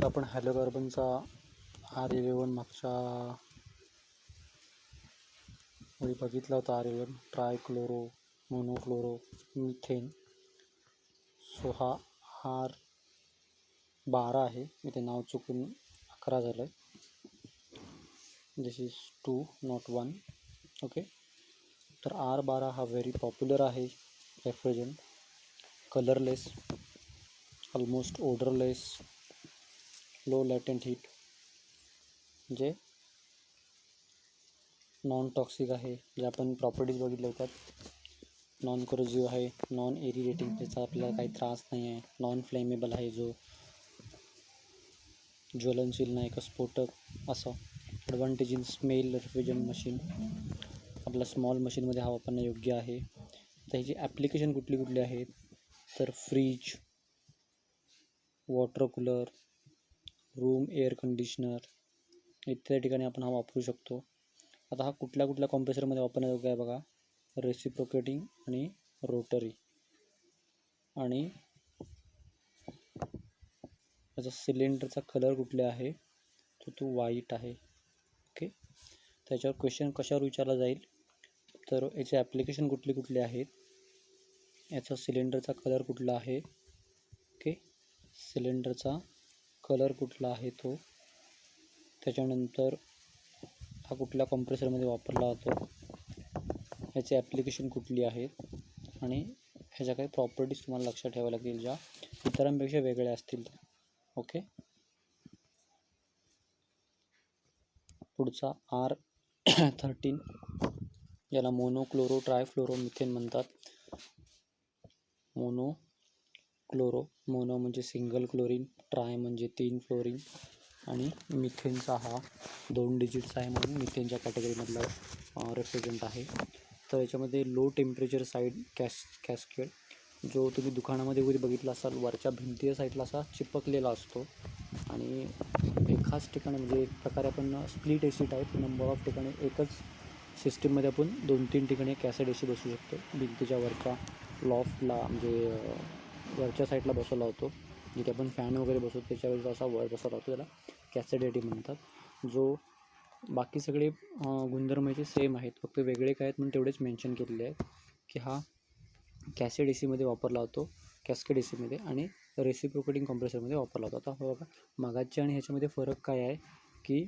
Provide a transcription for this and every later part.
आपण हॅलोकार्बनचा R11 मागच्या वेळी बघितला होता. R11 ट्रायक्लोरो monochloro methane. सो हा R12 आहे. इथे नाव चुकून 11 झालं आहे. This is 2 not 1. ओके. तर R12 हा व्हेरी पॉप्युलर आहे refrigerant. Colourless, almost odourless, low latent heat, जे नॉन टॉक्सिक आहे. जे आपण प्रॉपर्टीज बघितल्या होत्यात. नॉन कोरोजिव्ह आहे, नॉन एरिरेटिंग, त्याचा आपल्याला काही त्रास नाही आहे. नॉन फ्लेमेबल आहे, जो ज्वलनशील नाही का स्फोटक असं. Advantage in smell refrigerant machine, आपल्या स्मॉल मशीनमध्ये हा वापरणं योग्य आहे. तर ह्याची ॲप्लिकेशन कुठली कुठली आहेत, तर fridge, water cooler, room air conditioner इत्यादी ठिकाणी आपण हा वापरू शकतो. आता हा कुठल्या कुठल्या कॉम्प्रेसरमध्ये वापरण्यायोग्य आहे बघा. रेसिप्रोकेटिंग आणि रोटरी. आणि याचा सिलेंडरचा कलर कुठले आहे, तर तो व्हाईट आहे. ओके. त्याच्यावर क्वेश्चन कशावर विचारला जाईल, तर याचे ॲप्लिकेशन कुठले कुठले आहेत, याचा सिलेंडरचा कलर कुठला आहे. ओके. सिलेंडरचा कलर कुठला आहे तो, त्याच्यानंतर हा कुठल्या कॉम्प्रेसरमध्ये वापरला जातो, ह्याचे ॲप्लिकेशन कुठली आहेत, आणि ह्याच्या काही प्रॉपर्टीज तुम्हाला लक्षात ठेवाव्या लागतील ज्या इतरांपेक्षा वेगळ्या असतील. ओके. पुढचा R13, याला मोनोक्लोरो ट्रायफ्लोरो मिथेन म्हणतात. मोनो म्हणजे सिंगल क्लोरीन, ट्राय म्हणजे 3 फ्लोरीन, आणि मिथेनचा हा 2 डिजिट्स आहे, म्हणून मिथेनच्या कॅटेगरीमधला रेफ्रिजरंट आहे. तर याच्यामध्ये लो टेम्परेचर साईड कॅस्केड, जो तुम्ही दुकानामध्ये वगैरे बघितला असाल, वरच्या भिंतीच्या साईडला असा चिपकलेला असतो. आणि एकाच ठिकाणी म्हणजे एक प्रकारे आपण split AC type number of ठिकाणी एकच सिस्टीममध्ये आपण 2-3 ठिकाणी कॅसेट AC बसवू शकतो. भिंतीच्या वरच्या लॉफ्टला म्हणजे वरच्या साईडला बसवला होतो, जिथे आपण फॅन वगैरे बसवतो त्याच्यावेळेस असा वर बसवला होतो, त्याला कॅसेट AC म्हणतात. जो बाकी सगळे गुणधर्माचे सेम आहेत, फक्त वेगळे काय आहेत म्हणून तेवढेच मेन्शन केलेले आहेत की हा कॅसेट ACमध्ये वापरला होतो, कॅस्केड ACमध्ये, आणि रेसिप्रोकेटिंग कॉम्प्रेसरमध्ये वापरला होता. आता बघा मगाच्या आणि ह्याच्यामध्ये फरक काय आहे की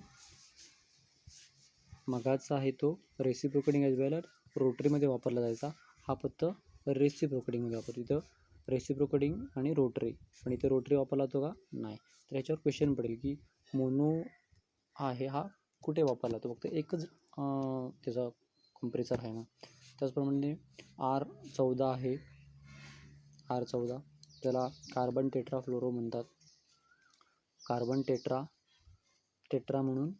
मगाचा आहे तो रेसिप्रोकेटिंग ॲज वेल रोटरीमध्ये वापरला जायचा. हा फक्त रेसिप्रोकेटिंगमध्ये वापरतो. इथं रेसिप्रोकेटिंग आणि रोटरी, पण इथे रोटरी वापरला होतो का नाही. तर ह्याच्यावर क्वेश्चन पडेल की मोनो आहे हा कुठे वापरला जातो, फक्त एकच त्याचा कॉम्प्रेसर आहे ना. त्याचप्रमाणे R14 आहे. R14 त्याला कार्बन टेट्राफ्लोरो म्हणतात. कार्बन टेट्रा म्हणून.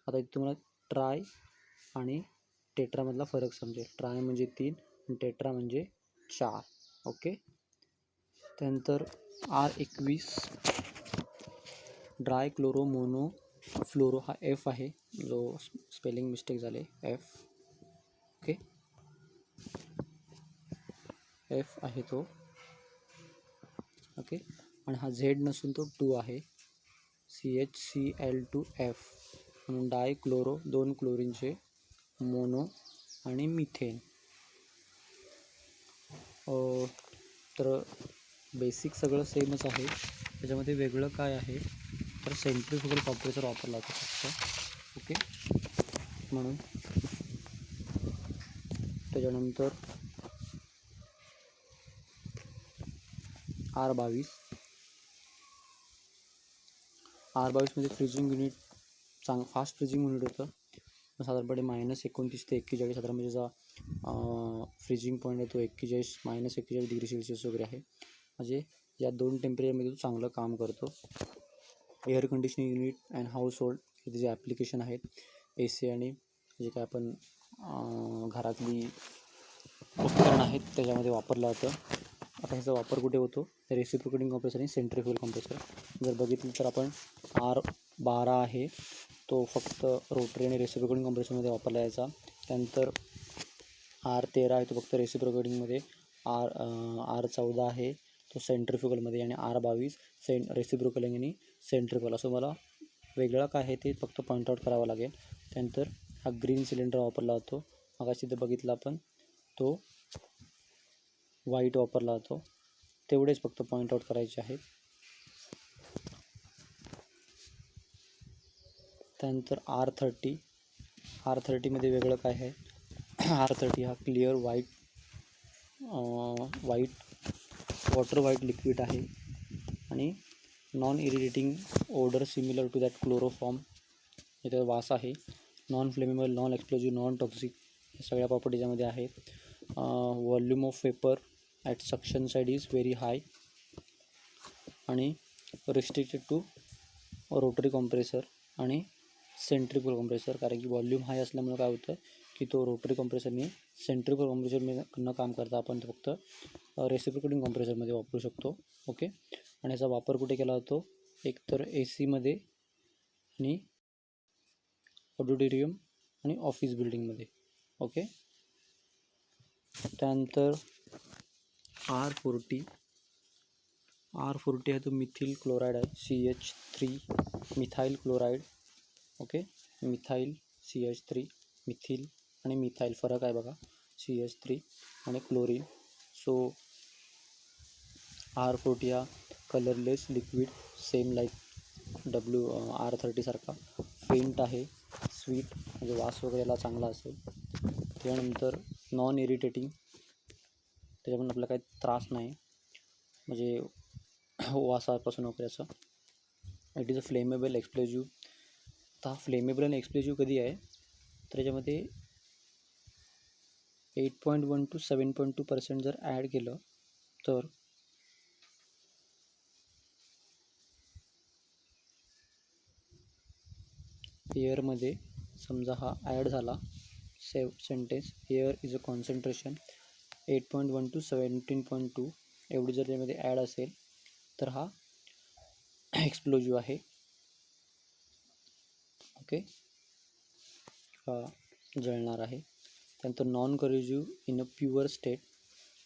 आता इथे तुम्हाला ट्राय आणि टेट्रामधला फरक समजेल. ट्राय म्हणजे 3 आणि टेट्रा म्हणजे 4. ओके. त्यानंतर R21 ड्राय क्लोरो मोनो फ्लोरो, हा F आहे, जो स्पेलिंग मिस्टेक झाले, F. ओके. F आहे तो. ओके. आणि हा Z नसून तो 2 आहे, CHCl2F म्हणून डाय क्लोरो 2 क्लोरीनचे मोनो आणि मिथेन. तर बेसिक सगळं सेमच आहे. त्याच्यामध्ये वेगळं काय आहे तर सेंट्रीफ्युगल कॉम्प्रेसर वापरला जातो फक्त. ओके. म्हणून त्याच्यानंतर R22 मध्ये freezing unit fast freezing unit होतं. साधारणपणे -29 ते 41 साधारण म्हणजे ज्याचा फ्रीजिंग पॉईंट आहे तो -41 डिग्री सेल्सिअस वगैरे आहे. म्हणजे या 2 टेम्परेचरमध्ये तो चांगलं काम करतो. Air conditioning unit and house hold हे जे ॲप्लिकेशन आहेत, AC आणि जे काय आपण घरातली उपकरणं आहेत त्याच्यामध्ये वापरलं जातं. आता ह्याचा वापर कुठे होतो, रेसिप्रोकेटिंग कॉम्प्रेसर आणि सेंट्रीफ्युगल कॉम्प्रेसर. जर बघितलं तर आपण R12 आहे तो फक्त रोटरी आणि रेसिप्रोकेटिंग कॉम्प्रेसरमध्ये वापरला जायचा. त्यानंतर R13 आहे तो फक्त रेसिप्रोकेटिंगमध्ये. R14 आहे तो सेंट्रिफ्युगलमध्ये आणि R22 रेसिप्रोकल आणि सेंट्रिफ्युगल. असं मला वेगळं काय आहे ते फक्त पॉईंट आऊट करावं लागेल. त्यानंतर हा ग्रीन सिलेंडर वापरला जातो. मगाशी तिथं बघितला आपण तो व्हाईट वापरला जातो. तेवढेच फक्त पॉईंट आऊट करायचे आहेत. त्यानंतर R30मध्ये वेगळं काय आहे, R30 हा clear white water white liquid आहे आणि non irritating odour similar to that chloroform. याचा वास आहे. Non flammable, non explosive, non toxic या सगळ्या प्रॉपर्टी त्यामध्ये आहेत. Volume of vapour at suction side is very high आणि रिस्ट्रिक्टेड टू रोटरी कॉम्प्रेसर आणि सेंट्रिफ्युगल कॉम्प्रेसर. कारण की व्हॉल्यूम हाय असल्यामुळे काय होतं की तो रोटरी कॉम्प्रेसरने सेंट्रिफ्युगल कॉम्प्रेसरनं काम करता आपण तो फक्त रेसिप्रोकेटिंग कॉम्प्रेसरमध्ये वापरू शकतो. ओके. आणि याचा वापर कुठे केला जातो, एकतर AC मध्ये आणि ऑडिटोरियम आणि ऑफिस बिल्डिंगमध्ये. ओके. त्यानंतर R40 आहे तो मिथिल क्लोराईड आहे. CH3 methyl chloride. Okay. Methyl CH3 methyl आणि मिथाईल फरक आहे बघा. CH3 आणि क्लोरीन. सो R40 हा colourless liquid same like R30 सारखा फेंट आहे. स्वीट म्हणजे वास वगैरेला चांगला असेल. त्यानंतर नॉन इरिटेटिंग, त्याच्यामुळे आपल्याला काही त्रास नाही म्हणजे वासापासून वगैरे असं. It is a flammable explosive. तर हा फ्लेमेबल आणि एक्सप्लोजिव्ह कधी आहे, तर याच्यामध्ये 8.1 to 7.2% जर ॲड केलं तर एअरमध्ये समजा हा ॲड झाला sentence, air is a concentration 8.1 to 17.2 एवढी जर त्यामध्ये ॲड असेल तर हा एक्सप्लोजिव्ह आहे. ओके. हा जळणार आहे. त्यानंतर non corrosive in a pure state.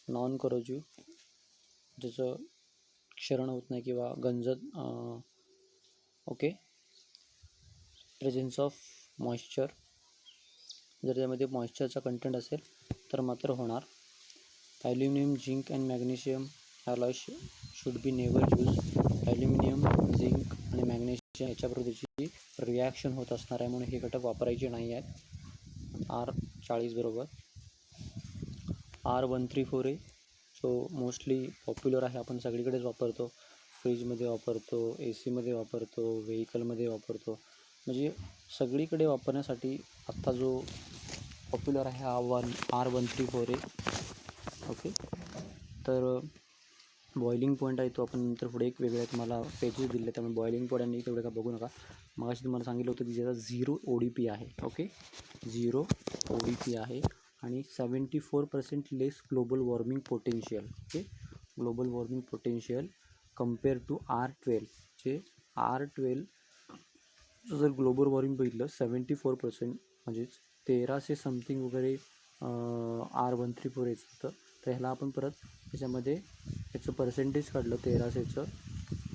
Non corrosive ज्याचं क्षरण होत नाही किंवा गंजत. ओके. प्रेझेन्स ऑफ मॉइश्चर, जर त्यामध्ये मॉइश्चरचा कंटेंट असेल तर मात्र होणार. Aluminium, zinc and magnesium ॲलॉय should be never use. Aluminium, zinc आणि मॅग्नेशियम याच्याबरोबर त्याची रिॲक्शन होत असणार आहे म्हणून हे घटक वापरायचे नाही आहेत. R40 बरोबर. R134A जो मोस्टली पॉप्युलर आहे, आपण सगळीकडेच वापरतो. फ्रीजमध्ये वापरतो, AC मध्ये वापरतो, व्हेकलमध्ये वापरतो, म्हणजे सगळीकडे वापरण्यासाठी आत्ता जो पॉप्युलर आहे हा R134A. ओके. तर बॉइलिंग पॉईंट आहे तो आपण नंतर पुढे एक वेगळ्या तुम्हाला पेजेस दिले, त्यामुळे बॉइलिंग पॉईंट आणि तेवढं का बघू नका. मगाशी तुम्हाला सांगितलं होतं की ज्याचा 0 ODP आहे. ओके. 0 ODP आहे आणि 74% less global warming potential. Okay. Global warming potential compare to R12. जे R12 जर ग्लोबल वॉर्मिंग बघितलं 74% म्हणजेच 1300 समथिंग वगैरे R134 येतं. तर ह्याला आपण परत त्याच्यामध्ये याचं पर्सेंटेज काढलं 1300चं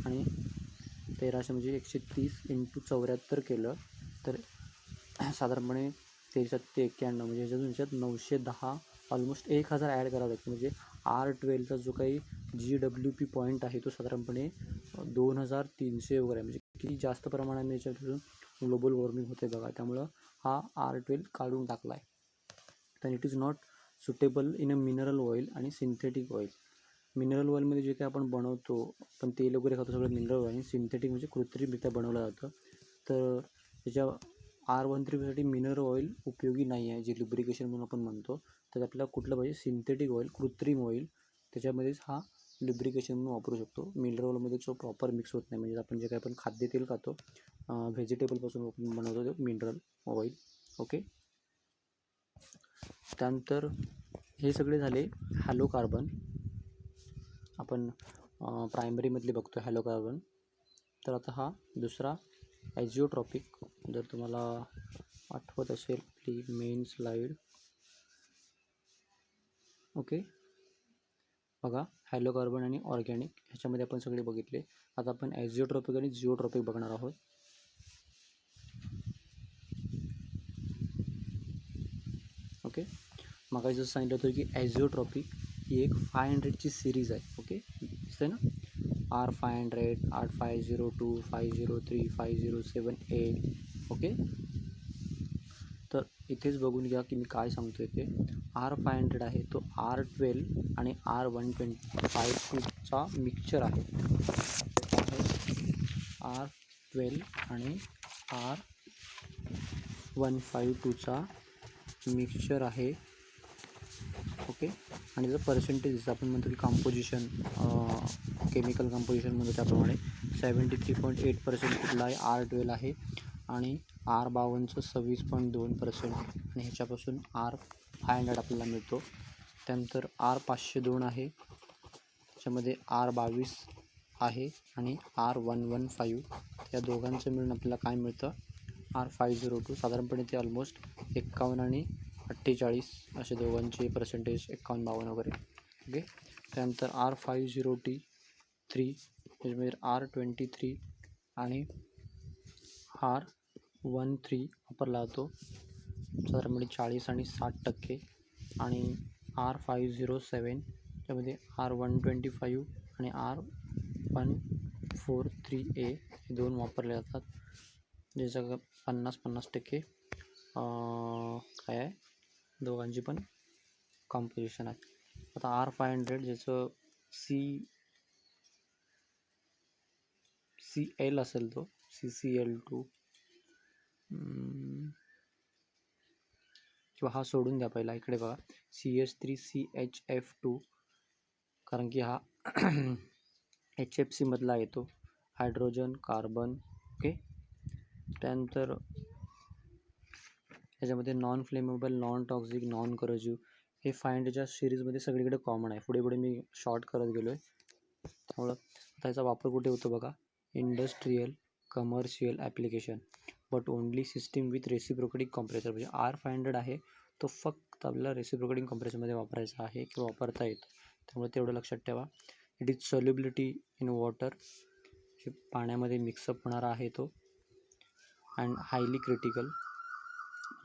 आणि 1300 म्हणजे 130 × 74 केलं तर साधारणपणे 1391 म्हणजे ह्याच्यात 910 ऑलमोस्ट 1000 ॲड करावं लागतं. म्हणजे R12चा जो काही GWP पॉईंट आहे तो साधारणपणे 2300 वगैरे, म्हणजे किती जास्त प्रमाणाने याच्यातून ग्लोबल वॉर्मिंग होते बघा. त्यामुळं हा R12 काढून टाकला आहे. तर it is not suitable in a mineral oil आणि सिंथेटिक ऑइल. मिनरल ऑइलमध्ये जे काही आपण बनवतो, पण तेल वगैरे खातो सगळं मिनरल ऑइल, आणि सिंथेटिक म्हणजे कृत्रिमरित्या बनवलं जातं. तर त्याच्या R134साठी मिनरल ऑइल उपयोगी नाही आहे, जे लुब्रिकेशन म्हणून आपण म्हणतो. तर आपल्याला कुठलं पाहिजे, सिंथेटिक ऑइल, कृत्रिम ऑइल, त्याच्यामध्येच हा लुब्रिकेशन म्हणून वापरू शकतो. मिनरल ऑइलमध्ये जो प्रॉपर मिक्स होत नाही, म्हणजे आपण जे काही आपण खाद्यतेल खातो व्हेजिटेबलपासून आपण बनवतो ते मिनरल ऑइल. ओके. त्यानंतर हे सगळे झाले हॅलोकार्बन. आपण प्रायमरीमधले बघतो हॅलोकार्बन. तर आता हा दुसरा ॲजिओट्रॉपिक. जर तुम्हाला आठवत असेल आपली मेन स्लाईड. ओके. बघा हॅलोकार्बन आणि ऑर्गॅनिक ह्याच्यामध्ये आपण सगळे बघितले. आता आपण ॲझिओट्रॉपिक आणि जिओट्रॉपिक बघणार आहोत. ओके, मग जसं सांगितलं होतं की ॲझिओट्रॉपिक ही एक 500ची सिरीज आहे. ओके, दिसतंय ना, R500, R502, 503, 507, 8. ओके, तर इथेच बघून घ्या की मी काय सांगतो आहे. ते R500 आहे तो R12 आणि R125चा मिक्सचर आहे. R12 आणि R152चा मिक्सचर आहे. ओके, आणि त्याचं पर्सेंटेज जसं आपण म्हणतो की कंपोजिशन, केमिकल कंपोजिशन म्हणतो त्याप्रमाणे 73.8% कुठला आहे, R12 आहे. आणि R52चं 26.2% आणि ह्याच्यापासून R500 आपल्याला मिळतो. त्यानंतर R502 आहे, त्याच्यामध्ये R22 आहे आणि R115, त्या दोघांचं मिळून आपल्याला काय मिळतं, R502. साधारणपणे ते ऑलमोस्ट 51 आणि 48 असे दोघांचे पर्सेंटेज, 51-52 वगैरे. ओके, त्यानंतर R503, त्याच्यामध्ये R23 आणि R13 वापरला जातो, साधारणपणे 40 आणि 60%. आणि R507 त्यामध्ये R125 आणि R143A हे दोन वापरले जातात, ज्याचं 50-50% काय आहे, दोघांची पण कॉम्पोजिशन आहे. आता R500 ज्याचं CL असेल, तो CCl2 किंवा हा सोडून द्या, पहिला इकडे बघा, CH3CHF2, कारण की हा HFC मधला येतो, हायड्रोजन कार्बन. ओके, त्यानंतर याच्यामध्ये non flammable, non toxic, non corrosive हे 500च्या सिरीजमध्ये सगळीकडे कॉमन आहे. पुढे मी शॉर्ट करत गेलो आहे, त्यामुळं त्याचा वापर कुठे होतो बघा, industrial, commercial application, but only system with reciprocating compressor. म्हणजे R500 आहे तो फक्त आपल्याला रेसिप्रोकेटिंग कॉम्प्रेसरमध्ये वापरायचा आहे किंवा वापरता येतो, त्यामुळे तेवढं लक्षात ठेवा. It is solubility in water, हे पाण्यामध्ये मिक्सअप होणारा आहे तो. अँड हायली क्रिटिकल,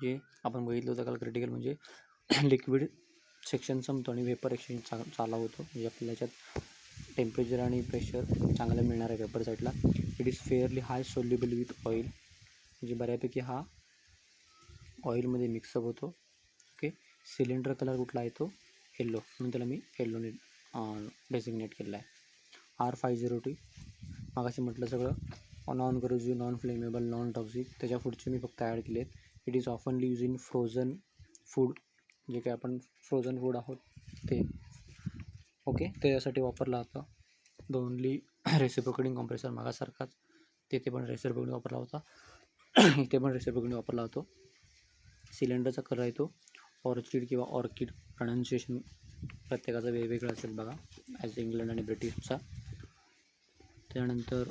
जे आपण बघितलं होतं काल, क्रिटिकल म्हणजे लिक्विड सेक्शन संपतो आणि वेपर एक्सचेंज चालू होतो, म्हणजे आपल्याला याच्यात टेम्परेचर आणि प्रेशर चांगलं मिळणार आहे वेपर साईडला. It is fairly high soluble with oil, म्हणजे बऱ्यापैकी हा ऑइलमध्ये मिक्सअप होतो. ओके, सिलेंडर कलर कुठला आहे तो येल्लो, म्हणून त्याला मी येल्लोने डेसिग्नेट केलेला आहे. R502 मागाशी म्हटलं सगळं non corrosive, non flammable, non toxic, त्याच्या पुढचे मी फक्त ॲड केले आहेत. इट इज ऑफनली यूज इन फ्रोझन फूड, जे काही आपण फ्रोझन फूड आहोत ते. ओके, त्याच्यासाठी वापरला जातं. द ओनली रेसिप्रोकेटिंग कॉम्प्रेसर मागासारखाच तेथे पण रेसिप्रोकेटिंग वापरला होता, इथे पण रेसिप्रोकेटिंग वापरला होतो. सिलेंडरचा कलर आहे तो ऑर्चिड किंवा ऑर्किड, प्रोनाऊन्सिएशन प्रत्येकाचा वेगवेगळा असेल बघा, ॲज इंग्लंड आणि ब्रिटिशचा. त्यानंतर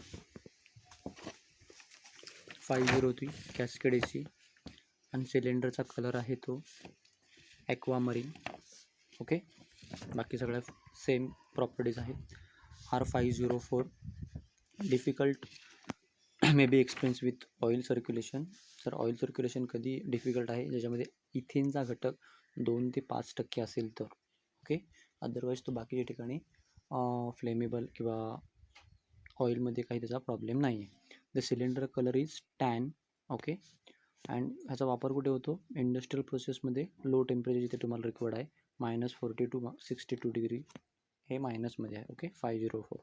503 कॅस्केड AC, आणि सिलेंडरचा कलर आहे तो ॲक्वामरीन. ओके, बाकी सगळ्या सेम प्रॉपर्टीज आहेत. R504 difficult may be expense with oil circulation. तर ऑइल सर्क्युलेशन कधी डिफिकल्ट आहे, ज्याच्यामध्ये इथेनचा घटक 2 ते 5% असेल तर. ओके, अदरवाईज तो बाकीच्या ठिकाणी फ्लेमेबल किंवा ऑइलमध्ये काही त्याचा प्रॉब्लेम नाही आहे. The cylinder colour is tan. Okay, and ह्याचा वापर कुठे होतो, इंडस्ट्रियल प्रोसेसमध्ये, लो टेम्परेचर जिथे तुम्हाला रिक्वायर्ड आहे, -40 to 62 डिग्री हे मायनसमध्ये आहे. ओके, 504.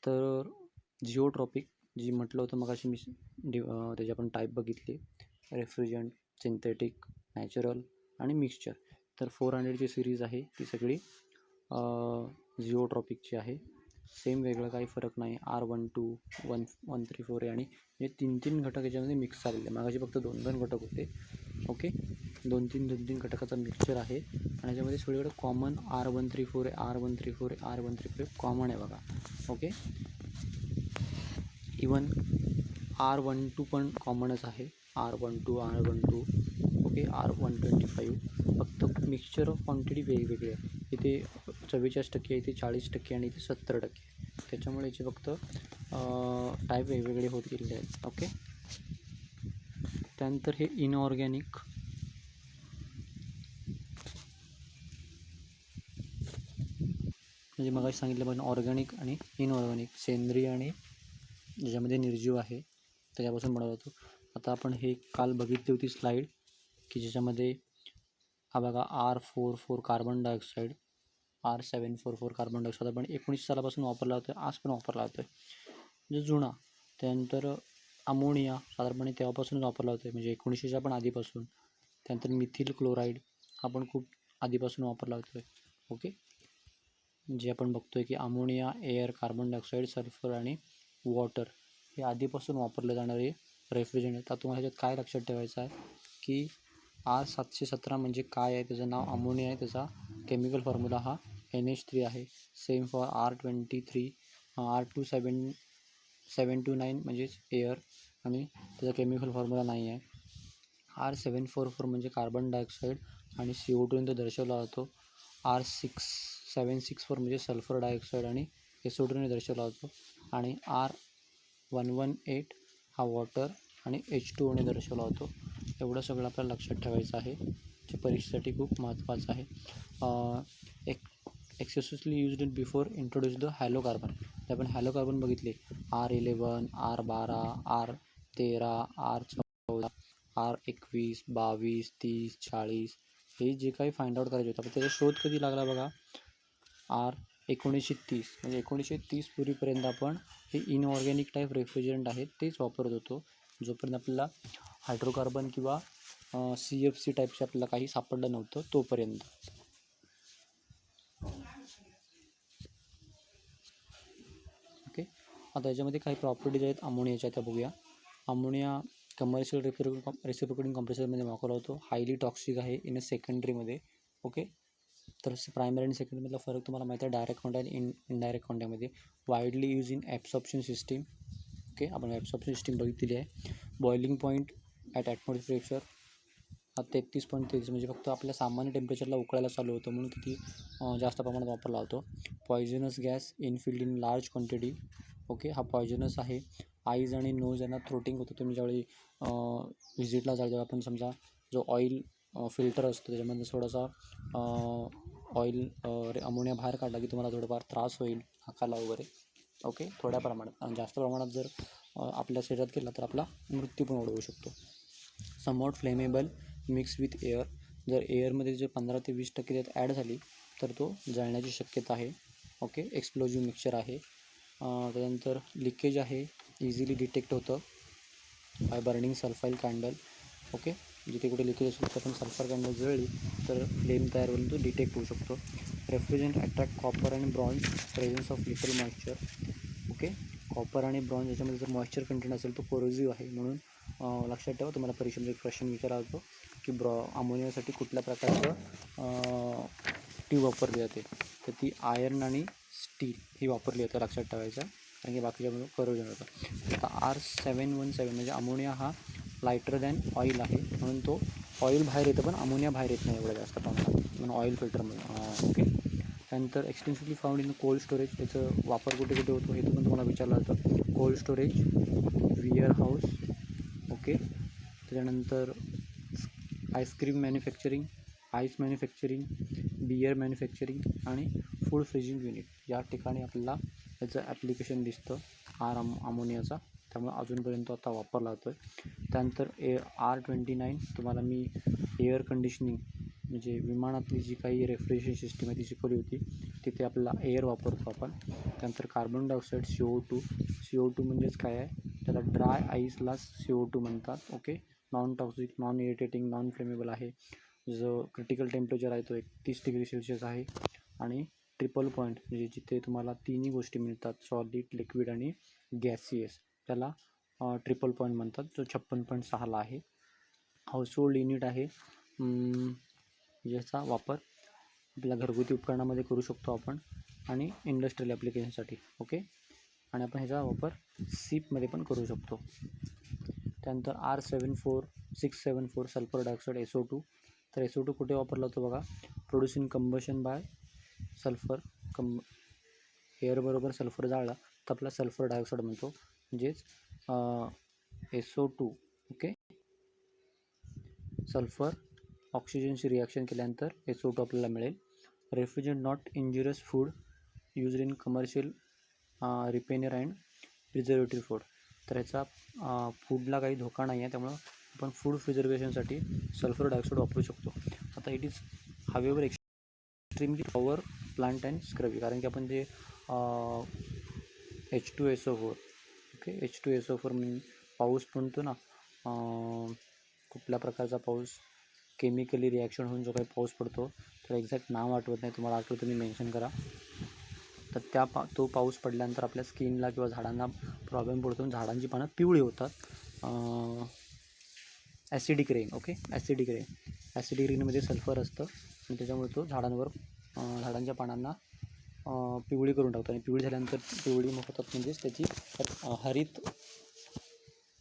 तर जिओट्रॉपिक जी म्हटलं होतं मग अशी मी त्याची आपण टाईप बघितली, रेफ्रिजरंट, सिंथेटिक, नॅचरल आणि मिक्सचर. तर 400ची सिरीज आहे ती सगळी जिओट्रॉपिकची आहे. सेम, वेगळं काही फरक नाही. R12, 134 आणि हे 3 घटक याच्यामध्ये मिक्स झालेले आहे. मागाशी फक्त 2 घटक होते. ओके, 2-3 घटकाचा मिक्सचर आहे, आणि याच्यामध्ये सगळीकडे कॉमन R134 आहे, R134 आहे, R134 कॉमन आहे बघा. ओके, इवन R12 पण कॉमनच आहे, R12. ओके, R125, फक्त मिक्सचर ऑफ क्वांटिटी वेगवेगळे आहे. इथे 44% इथे 40% आणि इथे 70%. त्याच्यामुळे याचे फक्त टाईप वेगवेगळे होत गेलेले आहेत. ओके. त्यानंतर हे इनऑर्गॅनिक, म्हणजे मग सांगितलं पण ऑर्गॅनिक आणि इनऑर्गॅनिक, सेंद्रिय आणि ज्याच्यामध्ये निर्जीव आहे त्याच्यापासून बनवला जातो. आता आपण हे काल बघितली होती स्लाईड की ज्याच्यामध्ये हा बघा R44 carbon dioxide, R744 carbon dioxide आपण 19 सालापासून वापरला होता, आज पण वापरला होता म्हणजे जुना. त्यानंतर अमोनिया साधारणपणे तेव्हापासून वापरला होता म्हणजे 1900च्या पण आधीपासून. त्यानंतर मिथिल क्लोराईड आपण खूप आधीपासून वापरला होतो. ओके. जे आपण बघतो आहे की ammonia, air, carbon dioxide, sulphur आणि वॉटर हे आधीपासून वापरले जाणारे रेफ्रिजरेंट. आता तुम्हाला ह्याच्यात काय लक्षात ठेवायचं आहे की R717 म्हणजे काय आहे, त्याचं नाव अमोनिया आहे, त्याचा केमिकल फॉर्म्युला हा NH3 आहे. सेम फॉर R23, R2729 म्हणजेच एअर आणि त्याचा केमिकल फॉर्म्युला नाही आहे. R744 म्हणजे कार्बन डायऑक्साईड आणि CO2 इथं दर्शवला जातो. R6764 म्हणजे सल्फर डायऑक्साईड आणि SO2 ने दर्शवला जातो. आणि R118 हा वॉटर आणि H2O ने दर्शवला होतो. एवढं सगळं आपल्याला लक्षात ठेवायचं आहे, जे परीक्षेसाठी खूप महत्त्वाचं आहे. Excessively used in before introduce the halocarbon. आपण हॅलोकार्बन बघितले R11, R12, R13, R14, R21, 22, 30, 40 हे जे काही फाइंड आउट करायचे होते आपण त्याचा शोध कधी लागला बघा R1930 म्हणजे 1930 पूर्वीपर्यंत आपण हे इनऑर्गॅनिक टाईप रेफ्रिजरंट आहेत तेच वापरत होतो, जोपर्यंत आपल्याला हायड्रोकार्बन किंवा CFC टाईपचे आपल्याला काही सापडलं नव्हतं तोपर्यंत. ओके. आता याच्यामध्ये काही प्रॉपर्टीज आहेत अमोनियाच्या त्या बघूया. अमोनिया कमर्शियल रेसिप्रोकेटिंग कॉम्प्रेसरमध्ये वापरला होतो. हायली टॉक्सिक आहे इन सेकंडरीमध्ये. ओके. तर प्रायमरी आणि सेकंडरीमधला फरक तुम्हाला माहिती आहे, डायरेक्ट कॉन्टॅक्ट आणि इनडायरेक्ट कॉन्टॅक्टमध्ये. Widely use in absorption system. Okay, आपण ॲब्सॉर्प्शन सिस्टीम बघितलेली आहे. Boiling point at atmosphere pressure हा 33.33 म्हणजे फक्त आपल्या सामान्य टेम्परेचरला उकळायला चालू होतं म्हणून किती जास्त प्रमाणात वापरला होतो. Poisonous gas Enfield in large quantity. Okay, हा पॉयझनस आहे. आईज आणि नोज यांना थ्रोटिंग होतं. तुम्ही ज्यावेळी व्हिजिटला जाल, जेव्हा आपण समजा जो ऑइल फिल्टर असतो त्याच्यामध्ये थोडासा ऑइल अमोनिया बाहेर काढला की तुम्हाला थोडंफार त्रास होईल हाकाला वगैरे. ओके, थोड्या प्रमाणात. आणि जास्त प्रमाणात जर आपल्या शरीरात केला तर आपला मृत्यू पण ओढवू शकतो. Somewhat flammable mix with air. जर एअरमध्ये जर 15 ते 20% त्यात ॲड झाली तर तो जळण्याची शक्यता आहे. ओके, एक्सप्लोजिव्ह मिक्सचर आहे. त्यानंतर लिकेज आहे, इझिली डिटेक्ट होतं बाय बर्निंग सल्फाईल कॅन्डल. ओके, जिथे कुठे लिकेज असेल तर आपण सल्फर कॅन्डल जळली तर फ्लेम तयार होऊन तो डिटेक्ट होऊ शकतो. रेफ्रिजरंट अट्रॅक्ट कॉपर आणि bronze presence of little moisture. Okay, copper आणि ब्रॉन्झ याच्यामध्ये जर मॉइश्चर कंटेंट असेल तो कोरोजिव्ह आहे, म्हणून लक्षात ठेवा. तुम्हाला परीक्षेमध्ये एक प्रश्न विचारला होतो की अमोनियासाठी कुठल्या प्रकारचं ट्यूब वापरली जाते, तर ती आयर्न आणि स्टील ही वापरली जाते, लक्षात ठेवायचं आहे, कारण की बाकीच्यामध्ये करोजन होतं. आता R717 म्हणजे अमोनिया हा लायटर दॅन ऑइल आहे, म्हणून तो ऑइल बाहेर येतं पण अमोनिया बाहेर येत नाही एवढं जास्त प्रमाणात, म्हणून ऑइल फिल्टरमध्ये. ओके. त्यानंतर extensively found in cold storage. याचं वापर कुठे कुठे होतो हे पण तुम्हाला विचारलं जातं. Cold storage, warehouse. Okay. त्याच्यानंतर ice cream manufacturing, ice manufacturing, beer manufacturing आणि फूड फ्रीजिंग युनिट या ठिकाणी आपल्याला याचं ॲप्लिकेशन दिसतं अमोनियाचा, त्यामुळे अजूनपर्यंत आता वापरला जातो आहे. त्यानंतर R29 तुम्हाला मी एअर कंडिशनिंग म्हणजे विमानातली जी काही रेफ्रिजरेशन सिस्टीम आहे ती शिकवली होती, तिथे आपल्याला एअर वापरतो आपण. त्यानंतर कार्बन डायऑक्साईड CO2 म्हणजेच काय आहे, त्याला ड्राय आईसला CO2 म्हणतात. Okay, non toxic, non irritating, non flammable आहे. जो क्रिटिकल टेम्परेचर आहे तो 31 डिग्री सेल्सिअस आहे. आणि ट्रिपल पॉईंट म्हणजे जिथे तुम्हाला तिन्ही गोष्टी मिळतात, सॉलिड, लिक्विड आणि गॅसियस, त्याला ट्रिपल पॉईंट म्हणतात, जो 56.6ला आहे. हाऊसहोल्ड युनिट आहे, ज्याचा वापर आपल्या घरगुती उपकरणामध्ये करू शकतो आपण आणि इंडस्ट्रियल ॲप्लिकेशनसाठी. ओके, आणि आपण ह्याचा वापर सीपमध्ये पण करू शकतो. त्यानंतर R674 सल्फर डायऑक्साईड SO2. तर SO2 कुठे वापरला होतो बघा, प्रोड्यूसिंग कंबशन बाय सल्फर एअरबरोबर सल्फर जाळला तर आपला सल्फर डायऑक्साईड म्हणतो, म्हणजेच SO2. ओके, सल्फर ऑक्सिजनशी रिॲक्शन केल्यानंतर SO2 आपल्याला मिळेल. Refrigerant not injurious food used in commercial ripener and preservative food. तर याचा फूडला काही धोका नाही आहे, त्यामुळं आपण फूड प्रिझर्वेशनसाठी सल्फर डायऑक्साईड वापरू शकतो. आता it is however extremely power plant and scrubber, कारण की आपण जे H2SO4, ओके, H2SO4 म्हणजे पाऊस म्हणतो ना, कुठल्या प्रकारचा पाऊस, केमिकली रिॲक्शन होऊन जो काही पाऊस पडतो, तर एक्झॅक्ट नाव आठवत नाही, तुम्हाला आठवतं तुम्ही मेन्शन करा. तर तो पाऊस पडल्यानंतर आपल्या स्किनला किंवा झाडांना प्रॉब्लेम पडतो, झाडांची पानं पिवळी होतात. ॲसिडिक रेन, ओके, ॲसिडिक रेनमध्ये सल्फर असतं आणि त्याच्यामुळे तो झाडांच्या पानांना पिवळी करून टाकतो, आणि पिवळी झाल्यानंतर पिवळी होतात, म्हणजेच त्याची हरित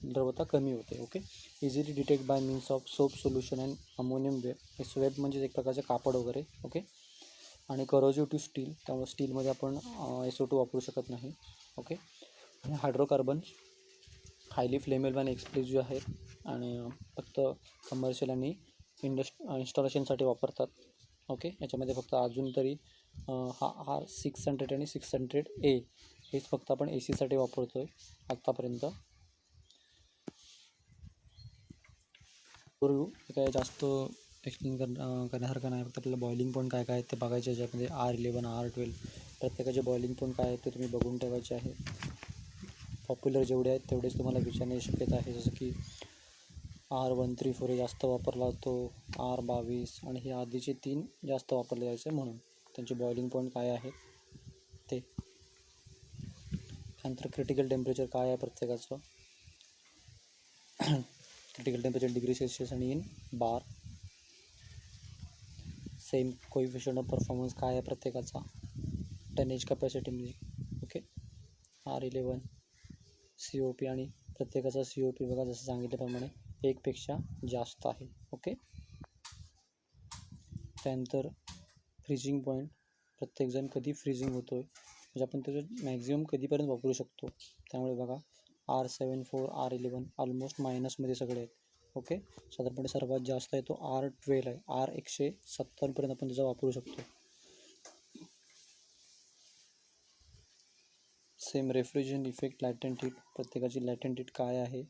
द्रवता कमी होते. Okay, easily detect bye means of soap solution and ammonium web. हे वेब म्हणजे एक प्रकारचे कापड वगैरे. ओके, आणि करोजिव्ह टू स्टील, त्यामुळे स्टीलमध्ये आपण SO2 वापरू शकत नाही. ओके, आणि हायड्रोकार्बन्स हायली फ्लेमेबल आणि एक्सप्लोजिव्ह आहेत आणि फक्त कमर्शियल आणि इन्स्टॉलेशनसाठी वापरतात. ओके, याच्यामध्ये फक्त अजून तरी हा R600 आणि 600A हेच फक्त आपण AC साठी वापरतो आहे आत्तापर्यंत. काय जास्त एक्सप्लेन करण्यासारखं नाही, फक्त आपल्याला बॉइलिंग पॉईंट काय काय आहेत ते बघायचे. याच्यामध्ये R11 R12 प्रत्येकाचे बॉइलिंग पॉईंट काय आहेत ते तुम्ही बघून ठेवायचे आहे. पॉप्युलर जेवढे आहेत तेवढेच तुम्हाला विचारण्याची शक्यता आहे, जसं की R134 हे जास्त वापरला जातो, R22 आणि हे आधीचे 3 जास्त वापरले जायचे, म्हणून त्यांचे बॉइलिंग पॉईंट काय आहेत ते. त्यानंतर क्रिटिकल टेम्परेचर काय आहे प्रत्येकाचं, क्रिटिकल टेम्परेचर डिग्री सेल्सिअस आणि in bar. Same coefficient of performance काय आहे प्रत्येकाचा, टनेज कॅपॅसिटीमध्ये. ओके, R11 COP आणि प्रत्येकाचा COP बघा, जसं सांगितल्याप्रमाणे 1पेक्षा जास्त आहे. ओके, त्यानंतर फ्रीजिंग पॉईंट, प्रत्येकजण कधी फ्रीजिंग होतो आहे म्हणजे आपण त्याचं मॅक्झिमम कधीपर्यंत वापरू शकतो. त्यामुळे बघा R74 R11 ऑलमोस्ट मायनसमध्ये सगळे आहेत. ओके, साधारणपणे सर्वात जास्त आहे तो R12 आहे, R170पर्यंत आपण त्याचा वापरू शकतो. सेम रेफ्रिजरेशन इफेक्ट लॅटेंट हीट, प्रत्येकाची लॅटेंट हीट काय आहे.